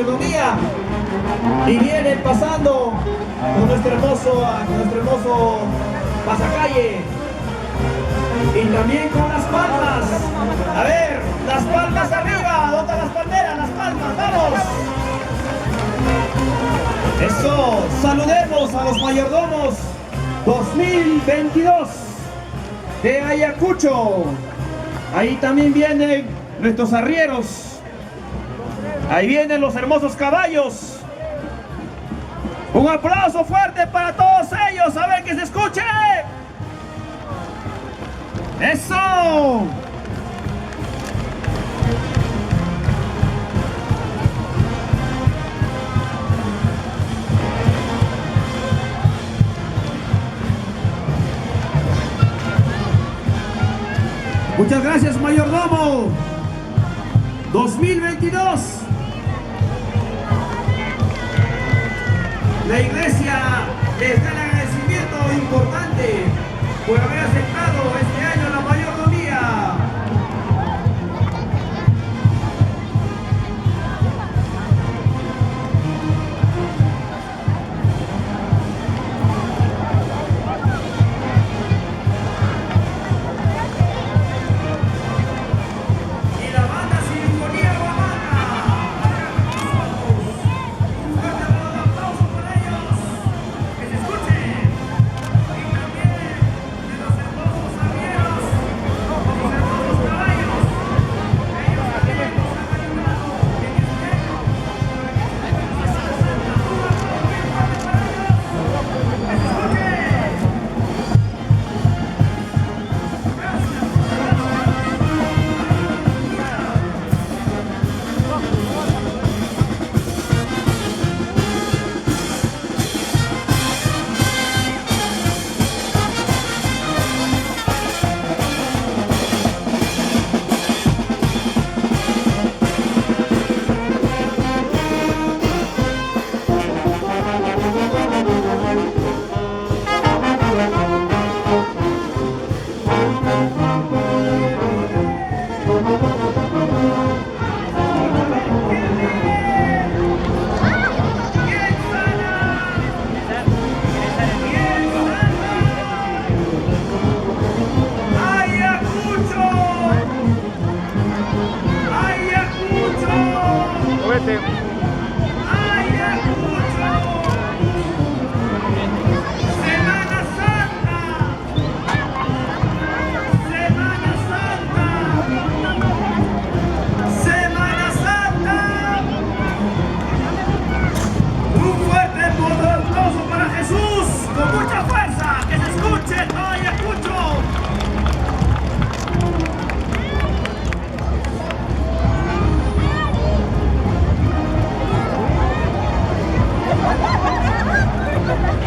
mayordomía y vienen pasando con nuestro hermoso pasacalle y también con las palmas. A ver, las palmas arriba, ¿dónde las palmeras? Las palmas, vamos. Eso, saludemos a los mayordomos 2022 de Ayacucho. Ahí también vienen nuestros arrieros. Ahí vienen los hermosos caballos. Un aplauso fuerte para todos ellos. A ver que se escuche. ¡Eso! Muchas gracias, mayordomo 2022. La iglesia les da el agradecimiento importante por haber aceptado este año la mayordomía.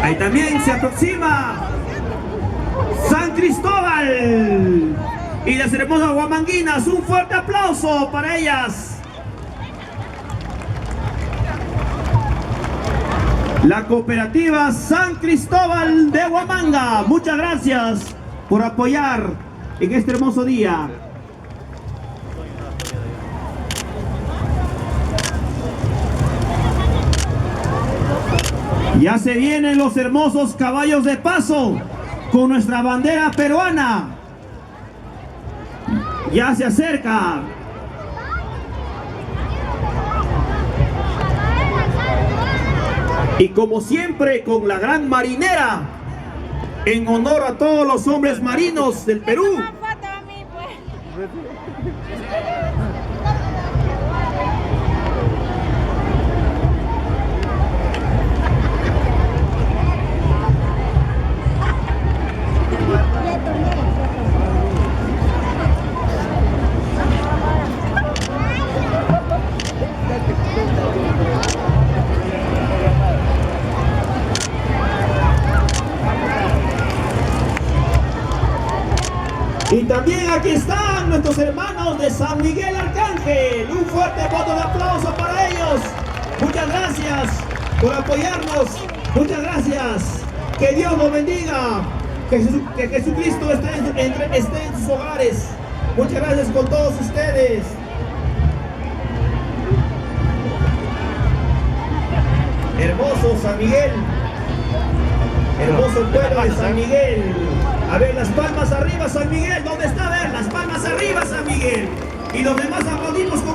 Ahí también se aproxima San Cristóbal y las hermosas huamanguinas. Un fuerte aplauso para ellas. La cooperativa San Cristóbal de Huamanga. Muchas gracias por apoyar en este hermoso día. Ya se vienen los hermosos caballos de paso con nuestra bandera peruana. Ya se acerca. Y como siempre con la gran marinera, en honor a todos los hombres marinos del Perú. Y también aquí están nuestros hermanos de San Miguel Arcángel. Un fuerte voto de aplauso para ellos. Muchas gracias por apoyarnos. Muchas gracias. Que Dios los bendiga. Que Jesucristo esté en sus hogares. Muchas gracias con todos ustedes. San Miguel. Hermoso pueblo de San Miguel. A ver, las palmas arriba, San Miguel. ¿Dónde está? A ver, las palmas arriba, San Miguel. Y los demás aplaudimos con